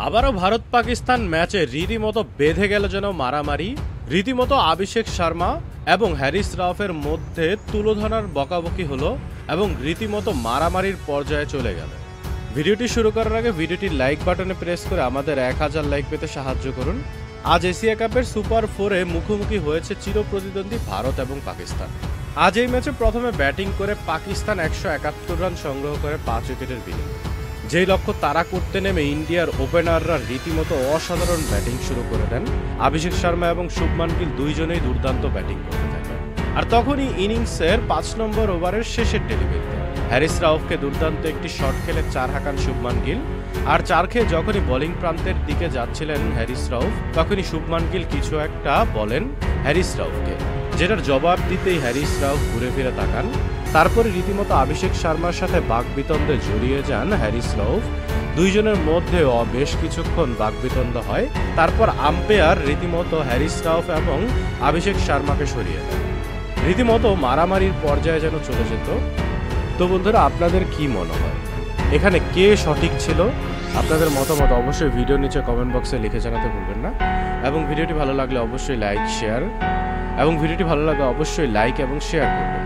আবারও ভারত পাকিস্তান ম্যাচে রীতিমতো বেঁধে গেল যেন মারামারি। রীতিমতো অভিষেক শর্মা এবং হ্যারিস রাউফের মধ্যে তুলোধনার বকাবকি হলো এবং রীতিমতো মারামারির পর্যায়ে চলে গেল। ভিডিওটি শুরু করার আগে ভিডিওটির লাইক বাটনে প্রেস করে আমাদের 1000 লাইক পেতে সাহায্য করুন। আজ এশিয়া কাপের সুপার 4-এ মুখোমুখি হয়েছে চিরপ্রতিদ্বন্দ্বী ভারত এবং পাকিস্তান। আজ এই ম্যাচে প্রথমে ব্যাটিং করে পাকিস্তান 171 রান সংগ্রহ করে 5 উইকেটের বিনিময়ে। যেই লক্ষ্য তারা করতে নেমে ইন্ডিয়ার ওপেনাররা রীতিমতো অসাধারণ ব্যাটিং শুরু করে দেন। অভিষেক শর্মা এবং শুভমান গিল দুইজনেই দুর্দান্ত ব্যাটিং করতে থাকেন। আর তখনই ইনিংসের 5 নম্বর ওভারের শেষের ডেলিভারিতে হ্যারিস রাউফকে দুর্দান্ত একটি শট খেলে 4 হাঁকান শুভমান গিল। আর 4 খেয়ে যখনই বোলিং প্রান্তের দিকে যাচ্ছিলেন হ্যারিস রাউফ, তখনই শুভমান গিল কিছু একটা বলেন হ্যারিস রাউফকে, যেটার জবাব দিতেই হ্যারিস রাউফ ঘুরে ফিরে তাকান। তারপরে রীতিমতো অভিষেক শর্মার সাথে বাকবিতণ্ডে জড়িয়ে যান হ্যারিস রাউফ। দুইজনের মধ্যে বেশ কিছুক্ষণ বাকবিতণ্ড হয়। তারপর আম্পায়ার রীতিমতো হ্যারিস রাউফ এবং অভিষেক শর্মাকে সরিয়ে দেন। রীতিমতো মারামারির পর্যায়ে যেন চলে যেত। তো বন্ধুরা, আপনাদের কি মনে হয় এখানে কে সঠিক ছিল? আপনাদের মতামত অবশ্যই ভিডিওর নিচে কমেন্ট বক্সে লিখে জানাতে ভুলবেন না। এবং ভিডিওটি ভালো লাগলে অবশ্যই লাইক এবং শেয়ার করবেন।